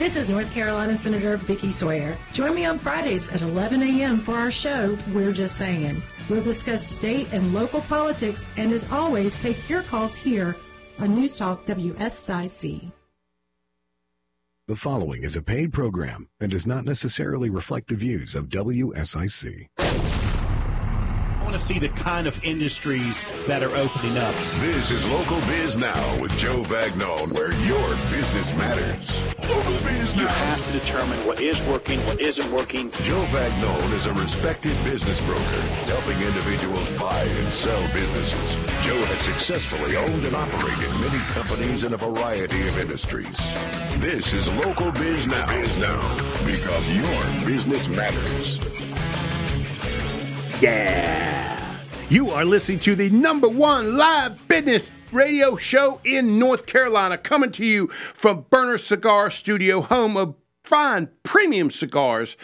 This is North Carolina Senator Vicki Sawyer. Join me on Fridays at 11 a.m. for our show, We're Just Saying. We'll discuss state and local politics, and as always, take your calls here on News Talk WSIC. The following is a paid program and does not necessarily reflect the views of WSIC. I want to see the kind of industries that are opening up. This is Local Biz Now with Joe Vagnone, where your business matters. Local Biz Now. You have to determine what is working, what isn't working. Joe Vagnone is a respected business broker, helping individuals buy and sell businesses. Joe has successfully owned and operated many companies in a variety of industries. This is Local Biz Now, because your business matters. Yeah. You are listening to the #1 live business radio show in North Carolina, coming to you from Burner Cigar Studio, home of fine premium cigars,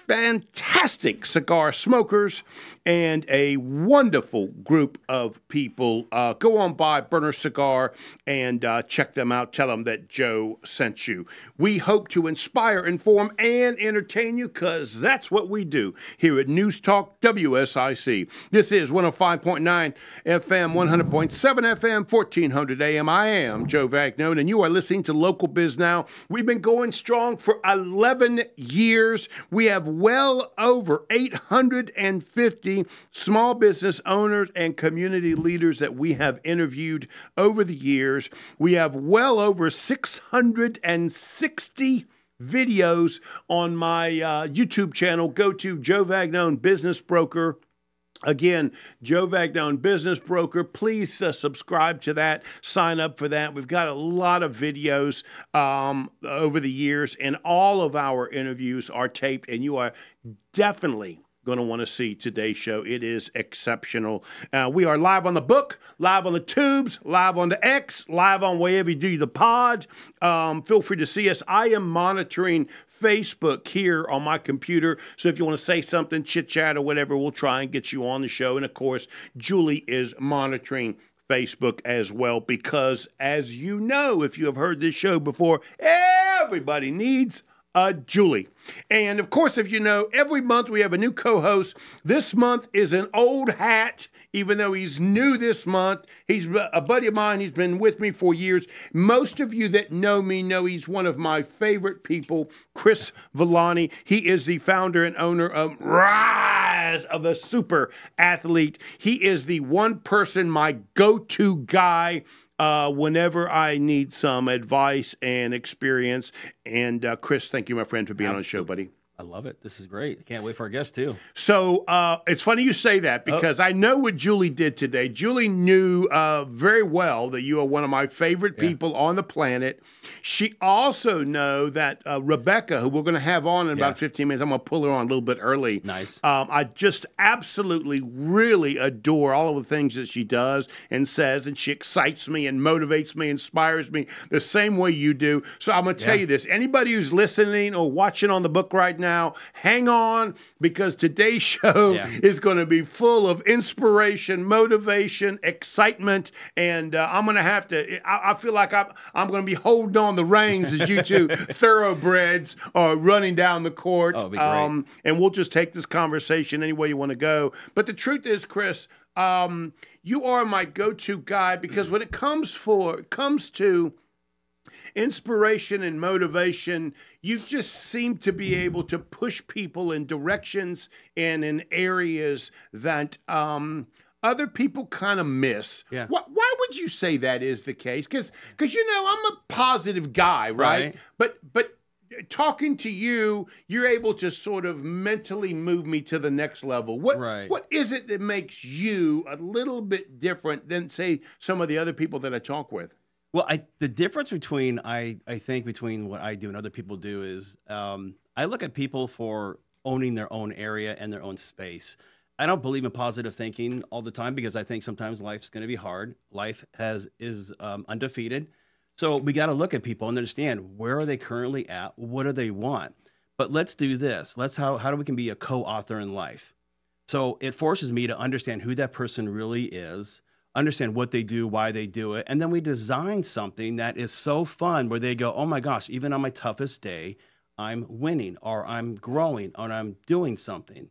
fantastic cigar smokers, and a wonderful group of people. Go on by Burner Cigar and check them out. Tell them that Joe sent you. We hope to inspire, inform, and entertain you, because that's what we do here at News Talk WSIC. This is 105.9 FM, 100.7 FM, 1400 AM. I am Joe Vagnone, and you are listening to Local Biz Now. We've been going strong for 11 years. We have well over 850 small business owners and community leaders that we have interviewed over the years. We have well over 660 videos on my YouTube channel. Go to Joe Vagnone Business Broker. Again, Joe Vagnone Business Broker. Please subscribe to that. Sign up for that. We've got a lot of videos over the years, and all of our interviews are taped, and you are definitely going to want to see today's show. It is exceptional. We are live on the book, live on the tubes, live on the X, live on wherever you do the pod. Feel free to see us. I am monitoring Facebook here on my computer, so if you want to say something, chit-chat or whatever, we'll try and get you on the show. And, of course, Julie is monitoring Facebook as well, because, as you know, if you have heard this show before, everybody needs Julie. And, of course, if you know, every month we have a new co-host. This month is an old hat, even though he's new this month. He's a buddy of mine. He's been with me for years. Most of you that know me know he's one of my favorite people, Chris Villani. He is the founder and owner of Rise of a Super Athlete. He is the one person, my go-to guy, whenever I need some advice and experience. And Chris, thank you, my friend, for being on the show, buddy. I love it. This is great. I can't wait for our guests, too. So it's funny you say that, because I know what Julie did today. Julie knew very well that you are one of my favorite people on the planet. She also know that Rebecca, who we're going to have on in about 15 minutes, I'm going to pull her on a little bit early. Nice. I just absolutely, really adore all of the things that she does and says, and she excites me and motivates me, inspires me the same way you do. So I'm going to tell you this. Anybody who's listening or watching on the book right now, hang on, because today's show is going to be full of inspiration, motivation, excitement, and I'm going to have to, I feel like I'm going to be holding on the reins as you two thoroughbreds are running down the court. Oh, it'll be great. And we'll just take this conversation any way you want to go. But the truth is, Chris, you are my go-to guy, because when it comes to inspiration and motivation, you just seem to be able to push people in directions and in areas that other people kind of miss. Yeah. Why would you say that is the case? Because you know, I'm a positive guy, right? But talking to you, you're able to sort of mentally move me to the next level. What is it that makes you a little bit different than, say, some of the other people that I talk with? Well, the difference between, I think, between what I do and other people do is I look at people for owning their own area and their own space. I don't believe in positive thinking all the time, because I think sometimes life's going to be hard. Life is undefeated. So we got to look at people and understand, where are they currently at? What do they want? But let's do this. How do we can be a co-author in life? So it forces me to understand who that person really is, understand what they do, why they do it. And then we design something that is so fun where they go, oh my gosh, even on my toughest day, I'm winning or I'm growing or I'm doing something.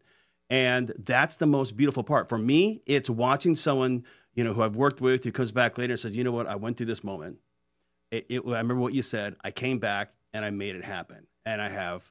And that's the most beautiful part. For me, it's watching someone, who I've worked with who comes back later and says, you know what, I went through this moment. I remember what you said. I came back and I made it happen. And I have,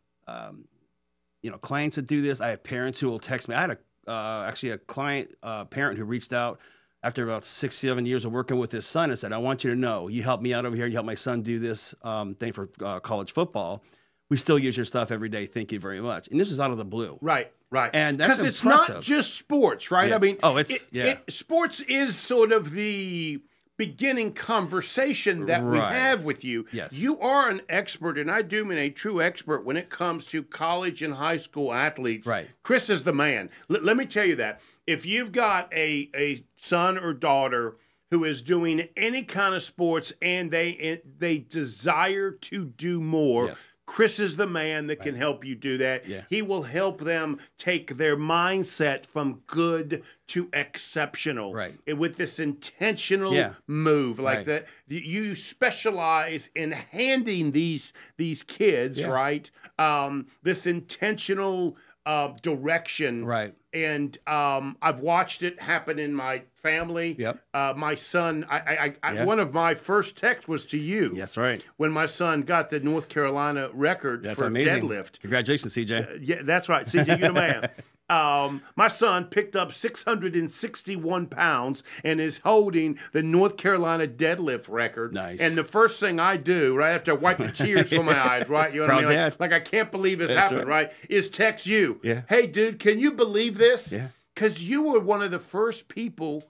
clients that do this. I have parents who will text me. I had actually a client, parent who reached out after about 6-7 years of working with his son and said, I want you to know, you helped me out over here. You helped my son do this thing for college football. We still use your stuff every day. Thank you very much. And this is out of the blue. Right. And that's because it's impressive. not just sports, right? Yes. I mean, sports is sort of the beginning conversation that we have with you. Yes. You are an expert, and I do mean a true expert when it comes to college and high school athletes. Right. Chris is the man. Let me tell you that. If you've got a son or daughter who is doing any kind of sports and they desire to do more, yes. Chris is the man that can help you do that. Yeah. He will help them take their mindset from good to exceptional. Right. With this intentional move like Right. that. You specialize in handing these kids, right? This intentional direction. Right. And I've watched it happen in my family. Yep. My son, one of my first texts was to you. Yes, right. When my son got the North Carolina record That's for amazing. deadlift. Congratulations, CJ. Yeah, that's right. CJ, you're the man. My son picked up 661 pounds and is holding the North Carolina deadlift record. Nice. And the first thing I do, right after I wipe the tears from my eyes, right? You know what I mean? Proud dad. Like I can't believe this That's happened, right? Is text you. Yeah. Hey, dude, can you believe this? Yeah. Because you were one of the first people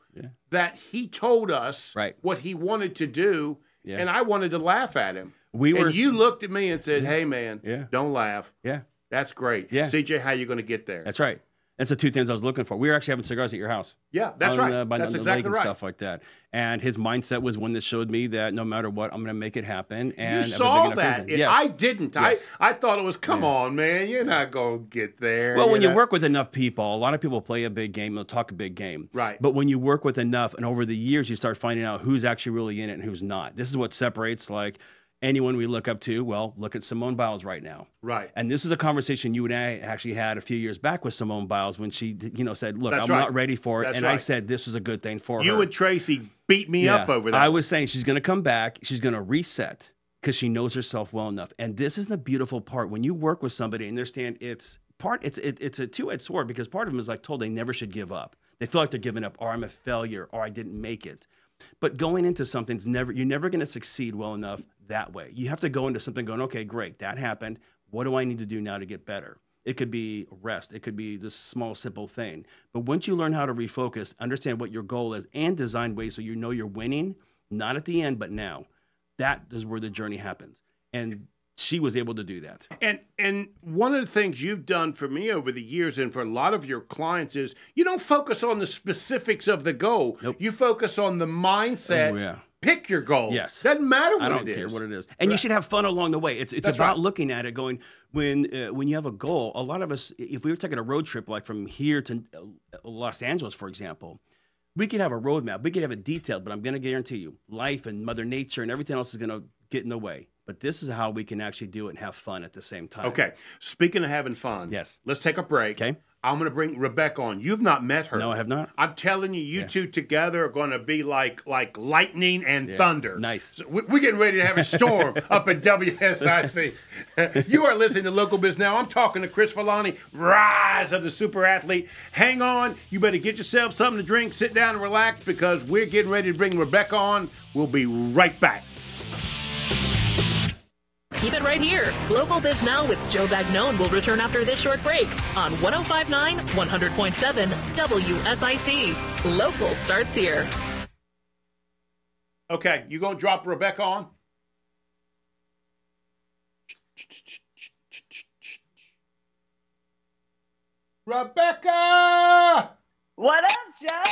that he told us what he wanted to do, and I wanted to laugh at him. And you looked at me and said, hey, man, don't laugh. Yeah. That's great. Yeah. CJ, how you going to get there? That's right. That's the two things I was looking for. We were actually having cigars at your house. Yeah, that's right. By That's the exactly lake and right. stuff like that. And his mindset was one that showed me that no matter what, I'm going to make it happen. And You have a saw big enough that. reason. Yes. I didn't. Yes. I thought it was, come on, man, you're not going to get there. Well, when you know? work with enough people, a lot of people play a big game, they'll talk a big game. Right. But when you work with enough, and over the years, you start finding out who's actually really in it and who's not. This is what separates, like, anyone we look up to. Well, look at Simone Biles right now. Right. And this is a conversation you and I actually had a few years back with Simone Biles when she, said, look, That's I'm right. not ready for it. That's and I right. said this was a good thing for her. You and Tracy beat me up over that. I was saying she's going to come back. She's going to reset because she knows herself well enough. And this is the beautiful part. When you work with somebody and understand it's a two-edged sword, because part of them is like told they never should give up. They feel like they're giving up, or I'm a failure, or I didn't make it. But going into something's you're never going to succeed well enough that way. You have to go into something going, okay, great, that happened. What do I need to do now to get better? It could be rest. It could be this small, simple thing. But once you learn how to refocus, understand what your goal is, and design ways so you know you're winning, not at the end, but now, that is where the journey happens. And she was able to do that. And one of the things you've done for me over the years and for a lot of your clients is you don't focus on the specifics of the goal. Nope. You focus on the mindset. Oh, yeah. Pick your goal. Yes. Doesn't matter what I don't it care is. what it is. And you should have fun along the way. It's That's about right. looking at it going, when you have a goal, a lot of us, if we were taking a road trip like from here to Los Angeles, for example, we could have a roadmap. We could have it detailed, but I'm going to guarantee you, life and Mother Nature and everything else is going to get in the way. But this is how we can actually do it and have fun at the same time. Okay. Speaking of having fun, Yes. let's take a break. Okay. I'm going to bring Rebecca on. You've not met her. No, I have not. I'm telling you, you two together are going to be like lightning and thunder. Nice. So we're getting ready to have a storm up at WSIC. You are listening to Local Biz Now. I'm talking to Chris Villani, rise of the super athlete. Hang on. You better get yourself something to drink, sit down and relax, because we're getting ready to bring Rebecca on. We'll be right back. Keep it right here. Local Biz Now with Joe Vagnone will return after this short break on 105.9, 100.7 WSIC. Local starts here. Okay, you going to drop Rebecca on? Rebecca! What up, Joe?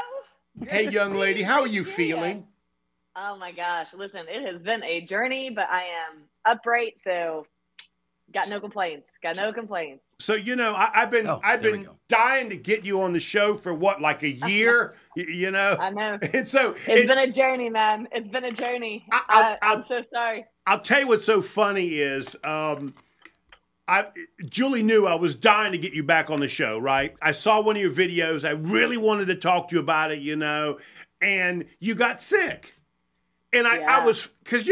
Good Hey, to young see lady, you. how are Good you to see ya. feeling? Oh my gosh, listen, it has been a journey, but I am upright, so Got no complaints. Got no complaints. So I've been dying to get you on the show for what, like a year, I know. And so it's been a journey, man. It's been a journey. I'm so sorry. I'll tell you what's so funny is Julie knew I was dying to get you back on the show, right? I saw one of your videos. I really wanted to talk to you about it, and you got sick. And I was, because,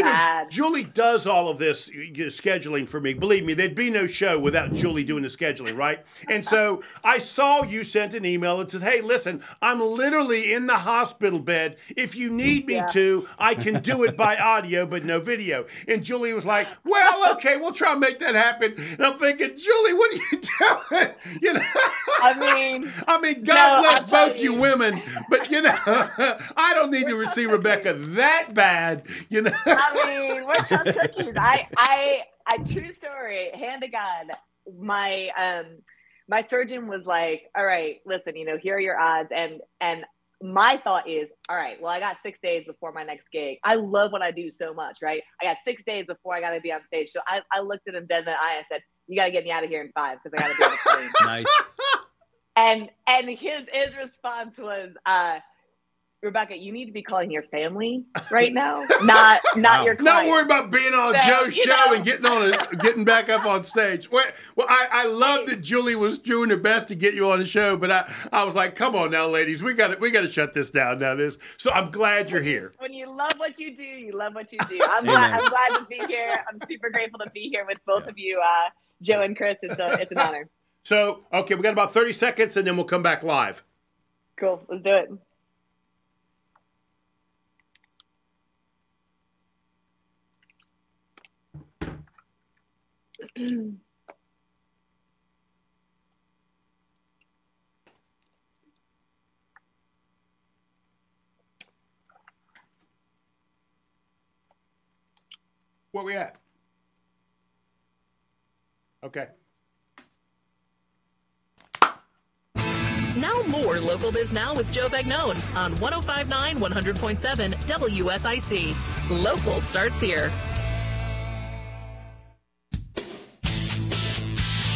Julie does all of this scheduling for me. Believe me, there'd be no show without Julie doing the scheduling, right? And so I saw you sent an email that says, hey, listen, I'm literally in the hospital bed. If you need me to, I can do it by audio, but no video. And Julie was like, well, okay, we'll try and make that happen. And I'm thinking, Julie, what are you doing? I mean, God bless both you women, but, I don't need to see Rebecca that bad. We're tough cookies. I true story, hand to God. My surgeon was like, all right, listen, here are your odds. And my thought is, all right, well, I got 6 days before my next gig. I love what I do so much, right? I got 6 days before I got to be on stage. So I looked at him dead in the eye and said, you got to get me out of here in 5 because I got to be on the plane. Nice. And his response was, Rebecca, you need to be calling your family right now, not your client. Not worried about being on Joe's show and getting back up on stage. Well, I love that Julie was doing her best to get you on the show, but I was like, come on now, ladies, we got to shut this down now. So I'm glad you're here. When you love what you do, you love what you do. I'm glad to be here. I'm super grateful to be here with both of you, Joe and Chris. It's an honor. So, okay, we got about 30 seconds, and then we'll come back live. Cool, let's do it. Where we at? Okay. Now more Local Biz Now with Joe Vagnone on 105.9, 100.7 WSIC. Local starts here.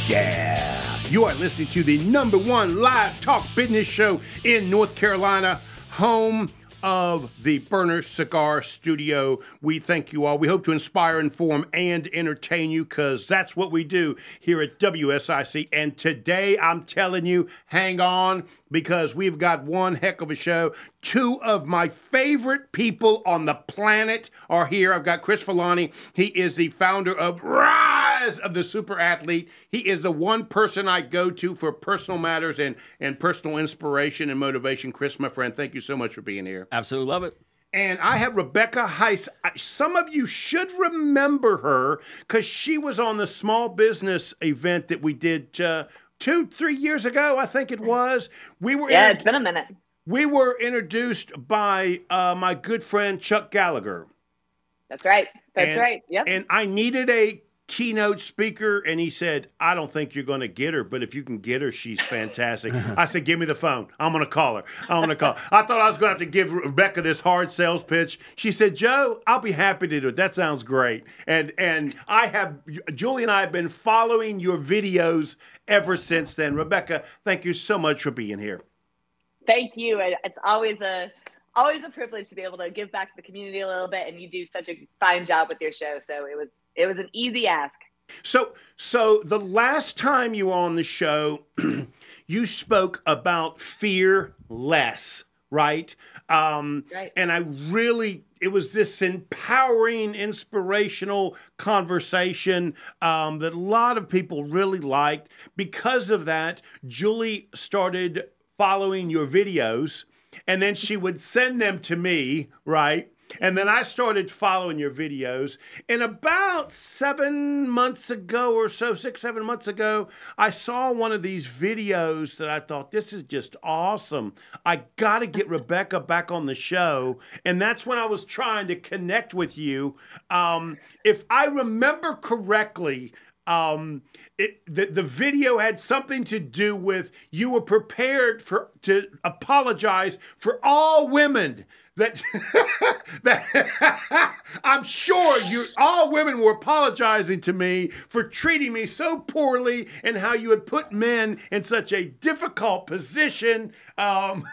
Yeah, you are listening to the #1 live talk business show in North Carolina, home of the Burner Cigar Studio. We thank you all. We hope to inspire, inform, and entertain you, because that's what we do here at WSIC. And today, I'm telling you, hang on, because we've got one heck of a show. Two of my favorite people on the planet are here. I've got Chris Villani. He is the founder of Rise of the Super Athlete. He is the one person I go to for personal matters and personal inspiration and motivation. Chris, my friend, thank you so much for being here. Absolutely love it. And I have Rebecca Heiss. Some of you should remember her because she was on the small business event that we did 2-3 years ago, I think it was. It's been a minute. We were introduced by my good friend Chuck Gallagher. That's right. That's right. Yep. And I needed a keynote speaker, and he said, I don't think you're going to get her, but if you can get her, she's fantastic. I said, give me the phone. I'm going to call her. I thought I was going to have to give Rebecca this hard sales pitch. She said, Joe, I'll be happy to do it. That sounds great. And Julie and I have been following your videos ever since then. Rebecca, thank you so much for being here. Thank you. It's always a privilege to be able to give back to the community a little bit, and you do such a fine job with your show. So it was an easy ask. So the last time you were on the show, you spoke about fear less, right? Right. And it was this empowering, inspirational conversation that a lot of people really liked. Because of that, Julie started following your videos, and then she would send them to me, right? And then I started following your videos. And about 7 months ago or so, 6-7 months ago, I saw one of these videos that I thought, this is just awesome. I got to get Rebecca back on the show. And that's when I was trying to connect with you. If I remember correctly, The video had something to do with you were prepared to apologize for all women that that I'm sure all women were apologizing to me for treating me so poorly and how you had put men in such a difficult position. How am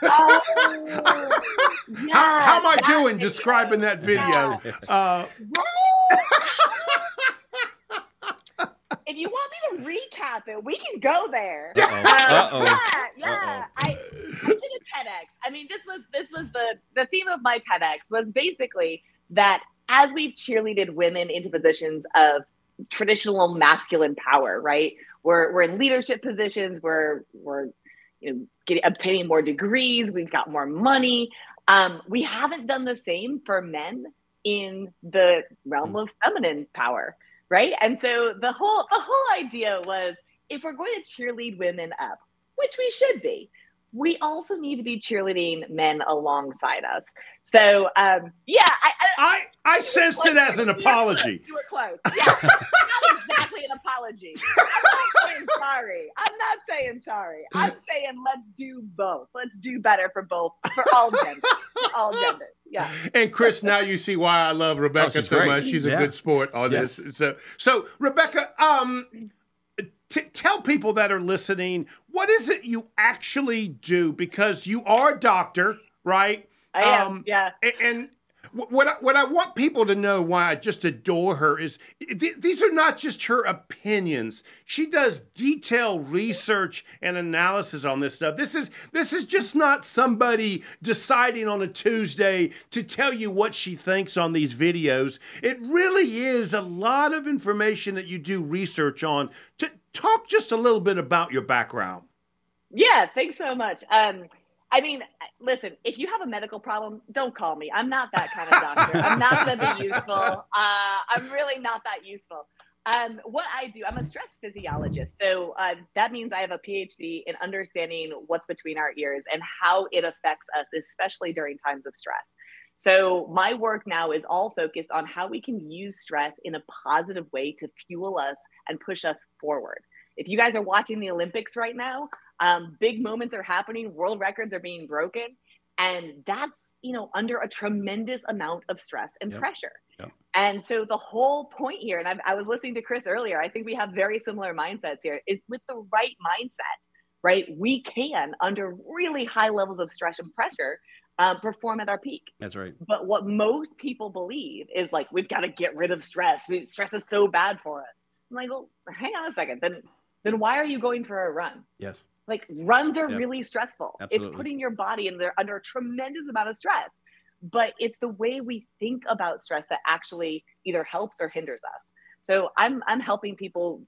I doing describing that video? If you want me to recap it, we can go there. Yeah. I did a TEDx. I mean, this was the theme of my TEDx was basically that as we've cheerleaded women into positions of traditional masculine power, right? We're in leadership positions. We're obtaining more degrees. We've got more money. We haven't done the same for men in the realm of feminine power. Right. And so the whole idea was if we're going to cheerlead women up, which we should be, we also need to be cheerleading men alongside us. So, I sensed it as an apology. You were close. Yeah, not exactly an apology. I'm not saying sorry. I'm saying let's do both. Let's do better for all genders. All genders. Yeah. And Chris, now you see why I love Rebecca so much. She's a good sport on this. So Rebecca, tell people that are listening, what is it you actually do? Because you are a doctor, right? I am, yeah. And what I want people to know why I just adore her is these are not just her opinions. She does detailed research and analysis on this stuff. This is just not somebody deciding on a Tuesday to tell you what she thinks on these videos. It really is a lot of information that you do research on. To talk just a little bit about your background. Yeah, thanks so much. I mean, listen, if you have a medical problem, don't call me. I'm not that kind of doctor. I'm not going to be useful. I'm really not that useful. What I do, I'm a stress physiologist. So that means I have a PhD in understanding what's between our ears and how it affects us, especially during times of stress. So my work now is all focused on how we can use stress in a positive way to fuel us and push us forward. If you guys are watching the Olympics right now, big moments are happening, world records are being broken, and that's, under a tremendous amount of stress and pressure. Yep. And so the whole point here, and I was listening to Chris earlier, I think we have very similar mindsets here, is with the right mindset, right? We can, under really high levels of stress and pressure, perform at our peak. That's right. But what most people believe is like, we've got to get rid of stress. Stress is so bad for us. I'm like, well, hang on a second. Then why are you going for a run? Yes. Like runs are really stressful. Absolutely. It's putting your body under a tremendous amount of stress, but it's the way we think about stress that actually either helps or hinders us. So I'm helping people.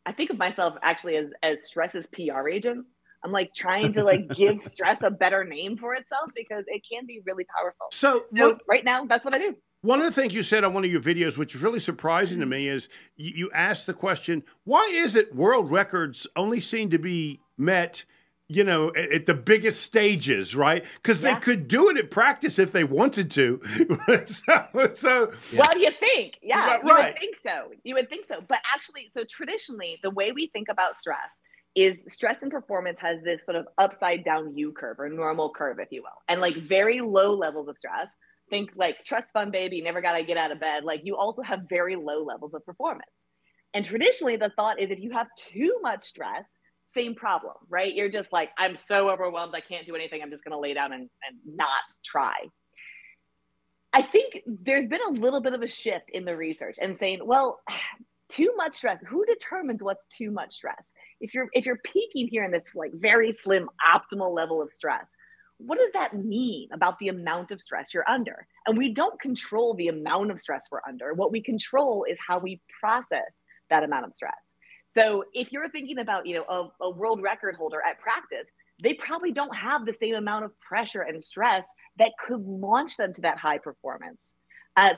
I think of myself actually as stress's PR agent. I'm like trying to give stress a better name for itself because it can be really powerful. So right now, that's what I do. One of the things you said on one of your videos, which is really surprising to me, is you asked the question, why is it world records only seem to be met, at the biggest stages, right? Because they could do it at practice if they wanted to. Well, you think, you would think so. You would think so. But actually, so traditionally, the way we think about stress is stress and performance has this sort of upside down U curve or normal curve, if you will. And very low levels of stress. Think trust fund baby, never got to get out of bed. You also have very low levels of performance. And traditionally the thought is if you have too much stress, same problem, right? You're just I'm so overwhelmed. I can't do anything. I'm just going to lay down and not try. I think there's been a little bit of a shift in the research and saying, well, too much stress, who determines what's too much stress? If you're peaking here in this very slim optimal level of stress, what does that mean about the amount of stress you're under? And we don't control the amount of stress we're under. What we control is how we process that amount of stress. So if you're thinking about, a world record holder at practice, they probably don't have the same amount of pressure and stress that could launch them to that high performance.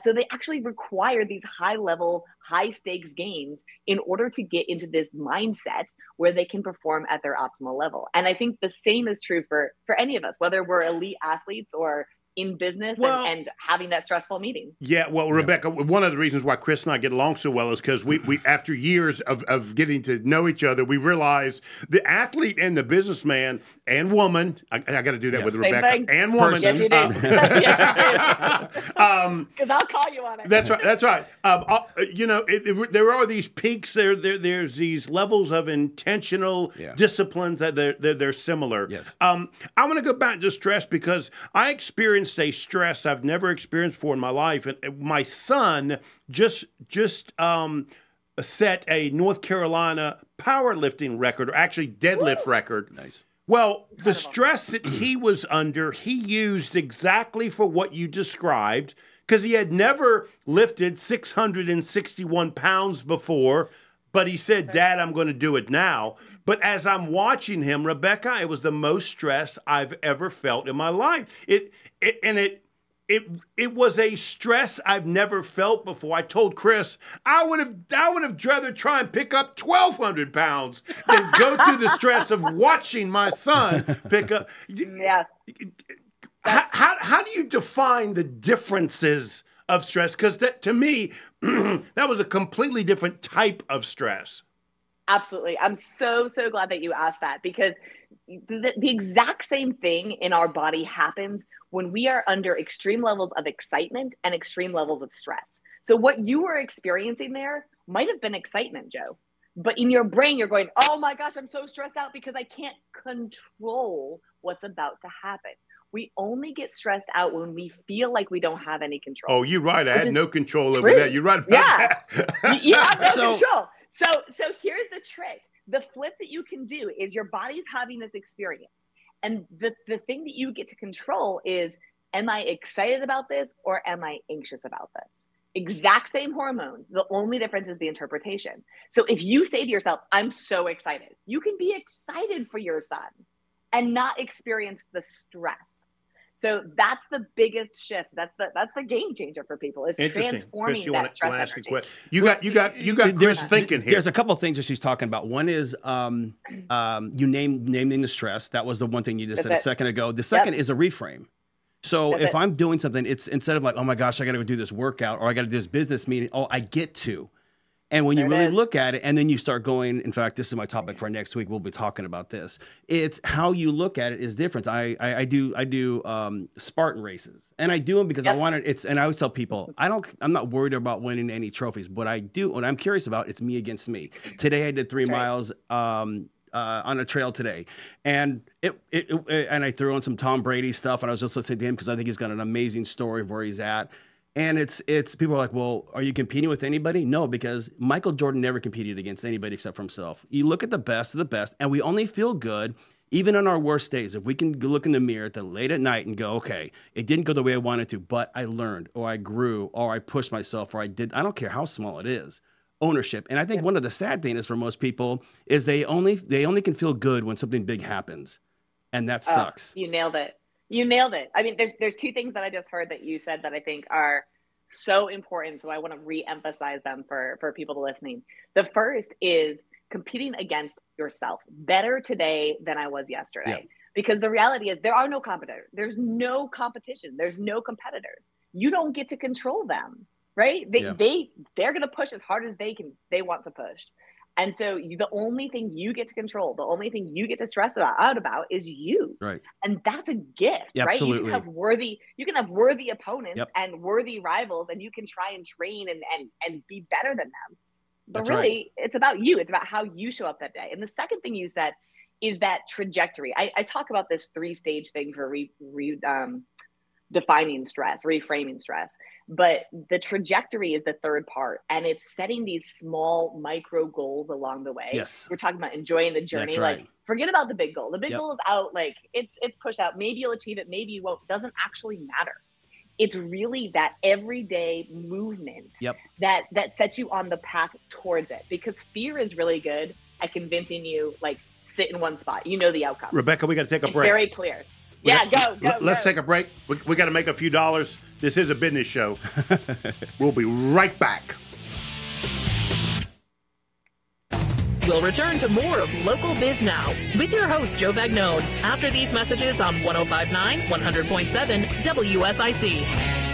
So they actually require these high level, high stakes games in order to get into this mindset where they can perform at their optimal level. And I think the same is true for any of us, whether we're elite athletes or in business and having that stressful meeting. Yeah, well, Rebecca, one of the reasons why Chris and I get along so well is because we after years of getting to know each other, we realize the athlete and the businessman and woman, I got to do that with Rebecca, thing. and woman. Yes, you do. Yes, you do. Because I'll call you on it. That's right. That's right. There are these peaks. There's these levels of intentional disciplines that they're similar. Yes. I want to go back to stress because I experienced a stress I've never experienced before in my life. And my son just set a North Carolina powerlifting record, or actually deadlift record. Nice. Well, the stress that he was under, he used exactly for what you described, because he had never lifted 661 pounds before, but he said, Dad, I'm going to do it now. But as I'm watching him, Rebecca, it was the most stress I've ever felt in my life. It was a stress I've never felt before. I told Chris I would have rather try and pick up 1,200 pounds than go through the stress of watching my son pick up. Yeah. How do you define the differences of stress? Because that, to me, that was a completely different type of stress. Absolutely. I'm so glad that you asked that, because the exact same thing in our body happens when we are under extreme levels of excitement and extreme levels of stress. So what you were experiencing there might have been excitement, Joe, but in your brain, you're going, oh my gosh, I'm so stressed out because I can't control what's about to happen. We only get stressed out when we feel like we don't have any control. Oh, you're right. I had no control over that. You're right about that. You have no control. So here's the trick. The flip that you can do is your body's having this experience. And the thing that you get to control is, am I excited about this or am I anxious about this? Exact same hormones. The only difference is the interpretation. So if you say to yourself, I'm so excited, you can be excited for your son and not experience the stress. So that's the biggest shift. That's the game changer for people, is transforming Chris, that stress energy. You got Chris thinking here. There's a couple of things that she's talking about. One is you naming the stress. That was the one thing you just said a second ago. The second is a reframe. So if I'm doing something, it's instead of like, oh my gosh, I got to go do this workout or I got to do this business meeting. Oh, I get to. And when you really look at it, and then you start going, in fact, this is my topic for next week. We'll be talking about this. It's how you look at it is different. I do Spartan races, and I do them because I want it. And I always tell people, I'm not worried about winning any trophies. What I'm curious about, it's me against me. Today I did 3 miles on a trail today, and and I threw on some Tom Brady stuff, and I was just listening to him because I think he's got an amazing story of where he's at. And it's people are like, well, are you competing with anybody? No, because Michael Jordan never competed against anybody except for himself. You look at the best of the best, and we only feel good, even on our worst days, if we can look in the mirror late at night and go, okay, it didn't go the way I wanted to, but I learned, or I grew, or I pushed myself, or I don't care how small it is. Ownership. And I think one of the sad things is for most people is they only can feel good when something big happens, and that sucks. You nailed it. You nailed it. I mean, there's 2 things that I just heard that you said that I think are so important. So I want to re-emphasize them for people listening. The first is competing against yourself. Better today than I was yesterday. Yeah. Because the reality is there are no competitors. There's no competition. There's no competitors. You don't get to control them, right? They're going to push as hard as they want to push. And so the only thing you get to control, the only thing you get to stress out about is you. Right. And that's a gift, right? Absolutely. You can have worthy opponents and worthy rivals, and you can try and train and be better than them. But that's really, it's about you. It's about how you show up that day. And the second thing you said is that trajectory. I talk about this 3-stage thing for defining stress, reframing stress. But the trajectory is the third part, and it's setting these small micro goals along the way. Yes. We're talking about enjoying the journey. That's right. Like, forget about the big goal. The big goal is out, like it's pushed out. Maybe you'll achieve it, maybe you won't. It doesn't actually matter. It's really that everyday movement that sets you on the path towards it, because fear is really good at convincing you, like, sit in one spot. You know the outcome. Rebecca, we got to take a break. It's very clear. Go. Let's take a break. We got to make a few dollars. This is a business show. We'll be right back. We'll return to more of Local Biz Now with your host, Joe Vagnone, after these messages on 105.9, 100.7 WSIC.